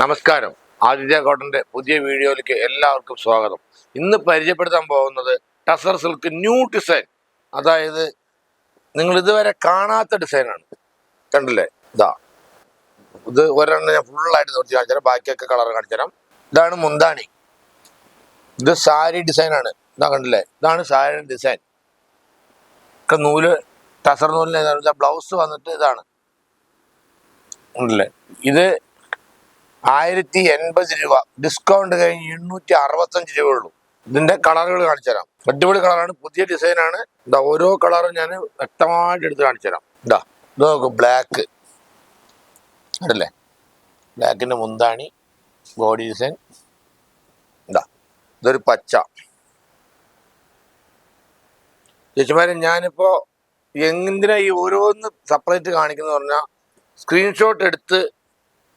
നമസ്കാരം. ആദിത്യ കോട്ടന്റെ പുതിയ വീഡിയോയിലേക്ക് എല്ലാവർക്കും സ്വാഗതം. ഇന്ന് പരിചയപ്പെടുത്താൻ പോകുന്നത് ടസർ സിൽക്ക് ന്യൂ ഡിസൈൻ, അതായത് നിങ്ങൾ ഇതുവരെ കാണാത്ത ഡിസൈനാണ്. കണ്ടില്ലേ? ഇത് ഒരെണ്ണം ഞാൻ ഫുള്ളായിട്ട് നോക്കി കാണിച്ചുതരാം, ബാക്കിയൊക്കെ കളർ കാണിച്ചുതരാം. ഇതാണ് മുന്താണി. ഇത് സാരി ഡിസൈനാണ്. കണ്ടില്ലേ? ഇതാണ് സാരി ഡിസൈൻ. നൂല് ടസർ നൂലിന് ബ്ലൗസ് വന്നിട്ട് ഇതാണ്. കണ്ടില്ലേ? ഇത് 1080 രൂപ, ഡിസ്കൗണ്ട് കഴിഞ്ഞ് 865 രൂപ ഉള്ളൂ. ഇതിന്റെ കളറുകൾ കാണിച്ചു തരാം. അടിപൊളി കളറാണ്, പുതിയ ഡിസൈനാണ്. ഓരോ കളറും ഞാൻ വ്യക്തമായിട്ട് എടുത്ത് കാണിച്ചു തരാം. ഇത് നോക്ക്, ബ്ലാക്ക് അല്ലേ? ബ്ലാക്കിന്റെ മുന്താണി, ബോഡി ഡിസൈൻ. ഇതൊരു പച്ച. ചേച്ചിമാരെ, ഞാനിപ്പോ എന്തിനാ ഈ ഓരോന്ന് സെപ്പറേറ്റ് കാണിക്കുന്നത് പറഞ്ഞാൽ സ്ക്രീൻഷോട്ട് എടുത്ത്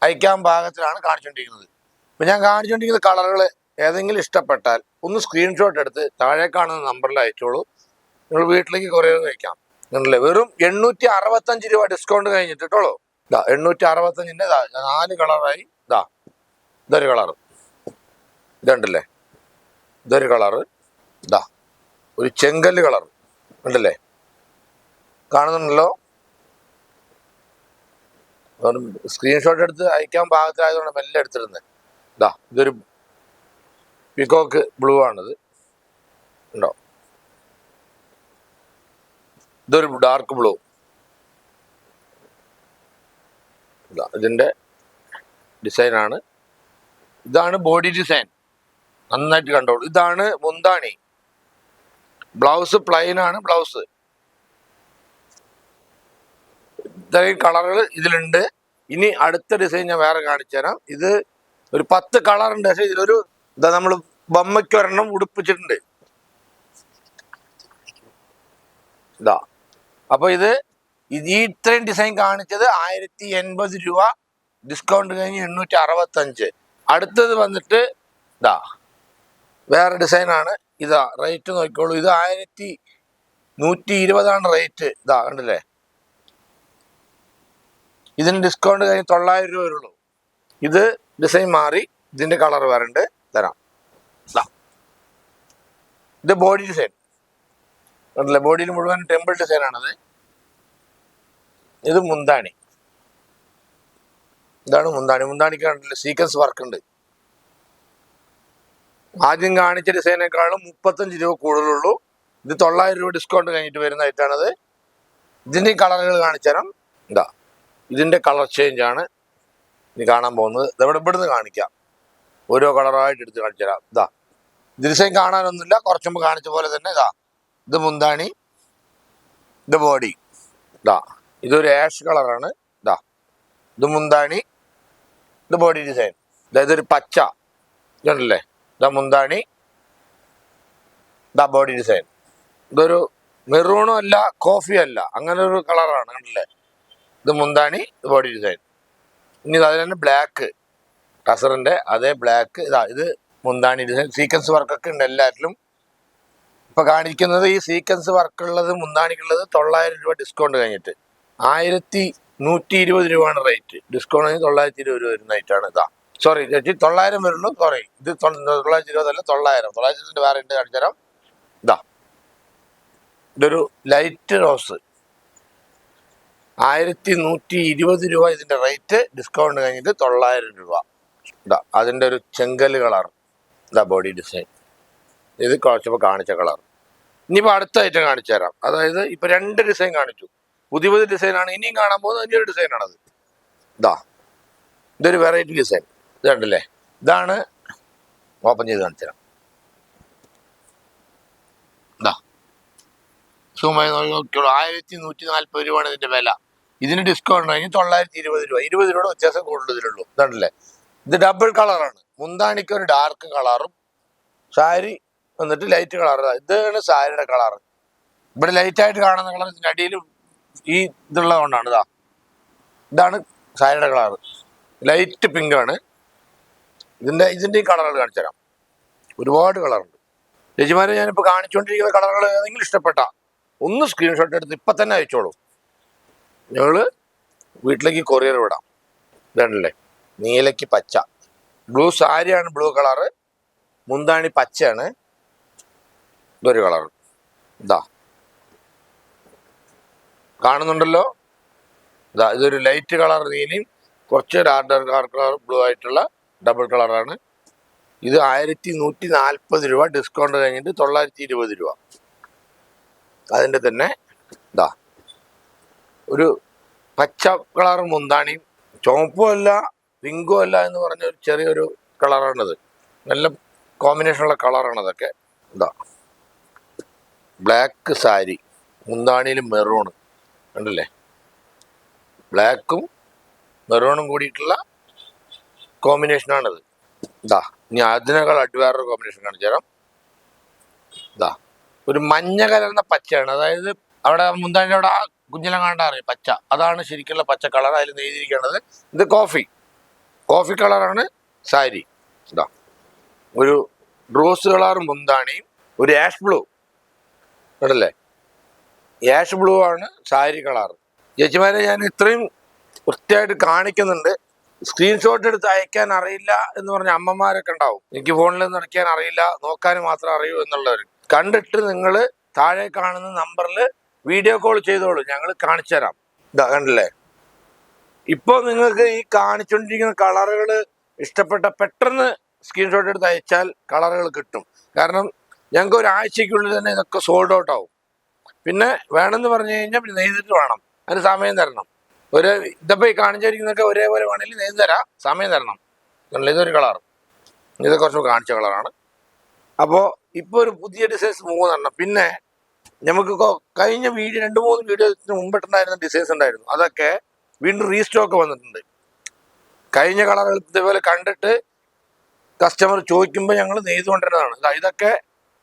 അയക്കാൻ പാകത്തിലാണ് കാണിച്ചുകൊണ്ടിരിക്കുന്നത്. ഇപ്പം ഞാൻ കാണിച്ചുകൊണ്ടിരിക്കുന്ന കളറുകൾ ഏതെങ്കിലും ഇഷ്ടപ്പെട്ടാൽ ഒന്ന് സ്ക്രീൻഷോട്ട് എടുത്ത് താഴെ കാണുന്ന നമ്പറിൽ അയച്ചോളൂ. നിങ്ങൾ വീട്ടിലേക്ക് കൊറിയർ അയക്കാം. നിങ്ങളല്ലേ, വെറും 865 രൂപ ഡിസ്കൗണ്ട് കഴിഞ്ഞിട്ട് കേട്ടോളൂ. 865ൻ്റെ 4 കളറായി. ഇതൊരു കളറ്, ഇതുണ്ടല്ലേ? ഇതൊരു കളറ്. ഒരു ചെങ്കല്ല് കളർ ഉണ്ടല്ലേ? കാണുന്നുണ്ടല്ലോ. സ്ക്രീൻഷോട്ട് എടുത്ത് അയക്കാൻ പാകത്തിലായതുകൊണ്ട് മെല്ലെ എടുത്തിരുന്നത്. ഇതൊരു പിക്കോക്ക് ബ്ലൂ ആണിത്. ഉണ്ടോ? ഇതൊരു ഡാർക്ക് ബ്ലൂ. ഇതിൻ്റെ ഡിസൈനാണ്. ഇതാണ് ബോഡി ഡിസൈൻ. നന്നായിട്ട് കണ്ടോളൂ. ഇതാണ് മുന്താണി. ബ്ലൗസ് പ്ലെയിൻ ആണ്. ബ്ലൗസ് ഇത്രയും കളറുകൾ ഇതിലുണ്ട്. ഇനി അടുത്ത ഡിസൈൻ ഞാൻ വേറെ കാണിച്ചു തരാം. ഇത് ഒരു 10 കളറുണ്ട്. പക്ഷെ ഇതിലൊരു നമ്മൾ ബൊമ്മയ്ക്ക് ഒരെണ്ണം ഉടുപ്പിച്ചിട്ടുണ്ട്. അപ്പൊ ഇത് ഇത്രയും ഡിസൈൻ കാണിച്ചത് 1080 രൂപ, ഡിസ്കൗണ്ട് കഴിഞ്ഞ് 865. അടുത്തത് വന്നിട്ട് വേറെ ഡിസൈനാണ്. റേറ്റ് നോക്കിക്കോളൂ. ഇത് 1120 റേറ്റ്. കണ്ടില്ലേ? ഇതിന് ഡിസ്കൗണ്ട് കഴിഞ്ഞ് 900 രൂപ വരുള്ളൂ. ഇത് ഡിസൈൻ മാറി, ഇതിന്റെ കളർ വരണ്ട് തരാം. ഇത് ബോഡി ഡിസൈൻ കണ്ടില്ലേ? ബോഡിയിൽ മുഴുവൻ ടെമ്പിൾ ഡിസൈനാണത്. ഇത് മുന്താണി. ഇതാണ് മുന്താണി. മുന്താണിക്ക് കണ്ടില്ലേ? സീക്വൻസ് വർക്ക് ഉണ്ട്. ആദ്യം കാണിച്ച ഡിസൈനേക്കാളും 35 രൂപ കൂടുതലുള്ളൂ. ഇത് 900 രൂപ ഡിസ്കൗണ്ട് കഴിഞ്ഞിട്ട് വരുന്ന ഐറ്റാണത്. ഇതിന്റെ കളറുകൾ കാണിച്ചു തരാം. ഇതിന്റെ കളർ ചേഞ്ച് ആണ് ഇനി കാണാൻ പോകുന്നത്. ഇവിടുന്ന് കാണിക്കാം. ഓരോ കളറായിട്ട് എടുത്ത് കാണിച്ചു തരാം. ഇത് ഡിസൈൻ കാണാനൊന്നുമില്ല, കുറച്ച് മുമ്പ് കാണിച്ച പോലെ തന്നെ. ഇത് മുന്താണി, ഇത് ബോഡി. ഇതൊരു ആഷ് കളറാണ്. ഇത് മുന്താണി, ഇത് ബോഡി ഡിസൈൻ. ഇതൊരു പച്ച. ഇതുണ്ടല്ലേ? മുന്താണി, ബോഡി ഡിസൈൻ. ഇതൊരു മെറൂണും അല്ല, കോഫിയും അല്ല, അങ്ങനെ ഒരു കളറാണ്. കണ്ടില്ലേ? ഇത് മുന്താണി, ഇത് ബോഡി ഡിസൈൻ. ഇനി അതിൽ തന്നെ ബ്ലാക്ക്, ടസറിന്റെ അതേ ബ്ലാക്ക്. ഇത് മുന്താണി ഡിസൈൻ. സീക്വൻസ് വർക്കൊക്കെ ഉണ്ട് എല്ലാറ്റിലും. ഇപ്പൊ കാണിക്കുന്നത് ഈ സീക്വൻസ് വർക്കുള്ളത്, മുന്താണിക്കുള്ളത് 900 രൂപ ഡിസ്കൗണ്ട് കഴിഞ്ഞിട്ട് 1120 രൂപയാണ് റേറ്റ്. ഡിസ്കൗണ്ട് കഴിഞ്ഞ് 920 രൂപ വരുന്ന ഐറ്റാണ്. സോറി ചേച്ചി, 900 വരുള്ളൂ. സോറി, ഇത് 920 അല്ല, 900. 900ന്റെ വേറെ ഉണ്ട്, കാണിച്ചു തരാം. ഇതൊരു ലൈറ്റ് റോസ്, 1120 രൂപ ഇതിന്റെ റേറ്റ്. ഡിസ്കൗണ്ട് കഴിഞ്ഞിട്ട് 900 രൂപ. അതിന്റെ ഒരു ചെങ്കല് കളർ. Body design. ഇത് കുറച്ചപ്പോൾ കാണിച്ച കളർ. ഇനിയിപ്പോൾ അടുത്ത ഐറ്റം കാണിച്ചു തരാം. അതായത് ഇപ്പൊ 2 ഡിസൈൻ കാണിച്ചു. പുതിയ പുതിയ ഡിസൈനാണ്. ഇനിയും കാണാൻ പോകുന്നത് ഇനിയൊരു ഡിസൈനാണത്. ഇതൊരു വെറൈറ്റി ഡിസൈൻ. ഇത് കണ്ടില്ലേ? ഇതാണ് ഓപ്പൺ ചെയ്ത് കാണിച്ചു തരാം. സുഖമായി നോക്കിയോളൂ. 1140 രൂപയാണ് ഇതിന്റെ വില. ഇതിന് ഡിസ്കൗണ്ട് കഴിഞ്ഞ് 920 രൂപ. 20 രൂപയുടെ വ്യത്യാസം കൂടുതലുള്ളൂ. ഇതുണ്ടല്ലേ? ഇത് ഡബിൾ കളറാണ്. മുന്താണിക്ക് ഒരു ഡാർക്ക് കളറും സാരി വന്നിട്ട് ലൈറ്റ് കളർ. ഇതാണ് സാരിയുടെ കളർ. ഇവിടെ ലൈറ്റ് ആയിട്ട് കാണുന്ന കളർ ഇതിന്റെ അടിയിൽ ഈ ഇതുള്ളത് കൊണ്ടാണ്. ഇതാണ് സാരിയുടെ കളർ. ലൈറ്റ് പിങ്ക് ആണ്. ഇതിന്റെ കളറുകൾ കാണിച്ചു തരാം. ഒരുപാട് കളറുണ്ട്. ചേച്ചിമാരെ, ഞാനിപ്പോൾ കാണിച്ചുകൊണ്ടിരിക്കുന്ന കളറുകൾ ഏതെങ്കിലും ഇഷ്ടപ്പെട്ട ഒന്ന് സ്ക്രീൻഷോട്ട് എടുത്ത് ഇപ്പം തന്നെ അയച്ചോളൂ. ഞങ്ങൾ വീട്ടിലേക്ക് കൊറിയർ വിടാം. ഇതാണല്ലേ? നീലയ്ക്ക് പച്ച. ബ്ലൂ സാരിയാണ് ബ്ലൂ കളറ്, മുന്താണി പച്ചയാണ്. ഇതൊരു കളർ ഇതാ കാണുന്നുണ്ടല്ലോ. ഇതാ ഇതൊരു ലൈറ്റ് കളർ നീലയും കുറച്ച് ഡാർക്ക് കളർ ബ്ലൂ ആയിട്ടുള്ള ഡബിൾ കളറാണ്. ഇത് 1140 രൂപ, ഡിസ്കൗണ്ട് കഴിഞ്ഞിട്ട് 920 രൂപ. അതിൻ്റെ തന്നെ ഇതാ ഒരു പച്ച കളർ മുന്താണിയും, ചുവപ്പും അല്ല പിങ്കും അല്ല എന്ന് പറഞ്ഞ ഒരു ചെറിയൊരു കളറാണിത്. നല്ല കോമ്പിനേഷനുള്ള കളറാണ് അതൊക്കെ. ഇതാ ബ്ലാക്ക് സാരി, മുന്താണിയിൽ മെറൂണ് കണ്ടില്ലേ, ബ്ലാക്കും മെറൂണും കൂടിയിട്ടുള്ള കോമ്പിനേഷനാണിത്. ഇതാ ഇനി അതിനേക്കാൾ വേറൊരു കോമ്പിനേഷൻ കാണിച്ചു തരാം. ഇതാ ഒരു മഞ്ഞ കലർന്ന പച്ചയാണ്, അതായത് അവിടെ മുന്താണിയുടെ അവിടെ ആ കുഞ്ഞിലം കണ്ടറിയാം പച്ച, അതാണ് ശരിക്കുള്ള പച്ച കളർ. അതിൽ നെയ്തിരിക്കുന്നത് ഇത് കോഫി കളറാണ് സാരി. ഇതാ ഒരു റോസ് കളർ മുന്താണിയും ഒരു ആഷ് ബ്ലൂ കണ്ടല്ലേ, ആഷ് ബ്ലൂ ആണ് സാരി കളർ. ചേച്ചിമാരെ ഞാൻ ഇത്രയും വൃത്തിയായിട്ട് കാണിക്കുന്നുണ്ട്. സ്ക്രീൻഷോട്ട് എടുത്ത് അയക്കാൻ അറിയില്ല എന്ന് പറഞ്ഞ അമ്മമാരൊക്കെ ഉണ്ടാവും. എനിക്ക് ഫോണിൽ നിന്ന് അടയ്ക്കാൻ അറിയില്ല, നോക്കാൻ മാത്രം അറിയൂ എന്നുള്ളവർ കണ്ടിട്ട് നിങ്ങൾ താഴെ കാണുന്ന നമ്പറിൽ വീഡിയോ കോൾ ചെയ്തോളൂ, ഞങ്ങൾ കാണിച്ചു തരാം. ഇതാ കണ്ടില്ലേ, ഇപ്പോൾ നിങ്ങൾക്ക് ഈ കാണിച്ചുകൊണ്ടിരിക്കുന്ന കളറുകൾ ഇഷ്ടപ്പെട്ട പെട്ടെന്ന് സ്ക്രീൻഷോട്ട് എടുത്ത് അയച്ചാൽ കളറുകൾ കിട്ടും. കാരണം ഞങ്ങൾക്ക് ഒരാഴ്ചയ്ക്കുള്ളിൽ തന്നെ ഇതൊക്കെ സോൾഡ് ഔട്ട് ആവും. പിന്നെ വേണമെന്ന് പറഞ്ഞു കഴിഞ്ഞാൽ പിന്നെ നെയ്തിട്ട് വേണം, അതിന് സമയം തരണം. ഇതിപ്പോൾ ഈ കാണിച്ചിരിക്കുന്നതൊക്കെ ഒരേപോലെ വേണമെങ്കിൽ നെയ്ത് തരാം, സമയം തരണം. ഇതൊരു കളർ, ഇത് കുറച്ച് കാണിച്ച കളറാണ്. അപ്പോൾ ഇപ്പോൾ ഒരു പുതിയ ഡിസൈൻസ് 3 പിന്നെ നമുക്ക് കഴിഞ്ഞ 2-3 വീഡിയോസിന് മുമ്പിട്ടുണ്ടായിരുന്ന ഡിസൈൻസ് ഉണ്ടായിരുന്നു, അതൊക്കെ വീണ്ടും റീസ്റ്റോക്ക് വന്നിട്ടുണ്ട്. കഴിഞ്ഞ കളറുകൾ ഇതേപോലെ കണ്ടിട്ട് കസ്റ്റമർ ചോദിക്കുമ്പോൾ ഞങ്ങൾ നെയ്ത് കൊണ്ടുവരുന്നതാണ്. ഇതൊക്കെ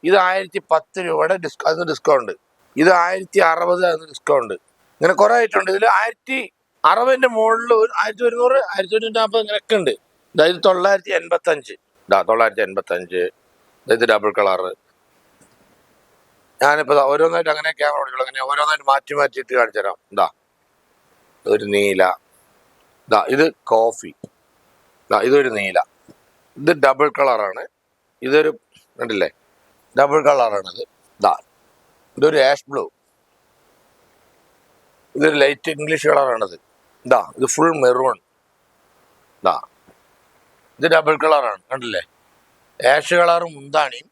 ഇത് 1010 രൂപയുടെ അതിന് ഡിസ്കൗണ്ട്, ഇത് 1060 അതിന് ഡിസ്കൗണ്ട്. ഇങ്ങനെ കുറേ ആയിട്ടുണ്ട്. ഇതിൽ 1060ൻ്റെ മുകളിൽ 1100, 1140 ഇങ്ങനെയൊക്കെ ഉണ്ട്. ഇത് 985, 985. ഇത് ഡബിൾ കളറ്. ഞാനിപ്പോൾ ഓരോന്നായിട്ട് അങ്ങനെ ക്യാമറ ഓടിക്കുള്ളൂ, അങ്ങനെ ഓരോന്നായിട്ട് മാറ്റിയിട്ട് കാണിച്ചു തരാം. ഒരു നീല, ഇത് കോഫി, ഇതൊരു നീല, ഇത് ഡബിൾ കളറാണ്. ഇതൊരു കണ്ടില്ലേ ഡബിൾ കളറാണിത്. ഇതൊരു ആഷ് ബ്ലൂ, ഇതൊരു ലൈറ്റ് ഇംഗ്ലീഷ് കളറാണിത്. ഇത് ഫുൾ മെറൂൺ. ഇത് ഡബിൾ കളറാണ് കണ്ടില്ലേ, ആഷ് കളറും മുന്താണിയും,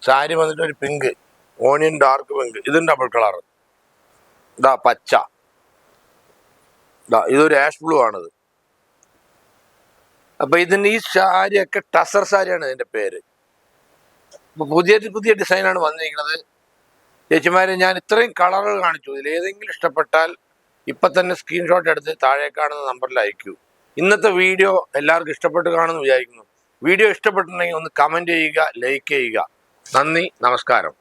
സാരി വന്നിട്ട് ഒരു പിങ്ക്, ഓണിയൻ ഡാർക്ക് പിങ്ക്, ഇതും ഡബിൾ കളർ. പച്ച, ഇതൊരു ആഷ് ബ്ലൂ ആണിത്. അപ്പൊ ഇതിന് ഈ സാരിയൊക്കെ ടസർ സാരിയാണ് ഇതിന്റെ പേര്. അപ്പൊ പുതിയ ഡിസൈനാണ് വന്നിരിക്കുന്നത്. ചേച്ചിമാരെ ഞാൻ ഇത്രയും കളറുകൾ കാണിച്ചു, ഇതിൽ ഏതെങ്കിലും ഇഷ്ടപ്പെട്ടാൽ ഇപ്പൊ തന്നെ സ്ക്രീൻഷോട്ട് എടുത്ത് താഴെ കാണുന്ന നമ്പറിൽ അയക്കൂ. ഇന്നത്തെ വീഡിയോ എല്ലാവർക്കും ഇഷ്ടപ്പെട്ട് കാണുമെന്ന് വിചാരിക്കുന്നു. വീഡിയോ ഇഷ്ടപ്പെട്ടിട്ടുണ്ടെങ്കിൽ ഒന്ന് കമന്റ് ചെയ്യുക, ലൈക്ക് ചെയ്യുക. നന്ദി, നമസ്കാരം.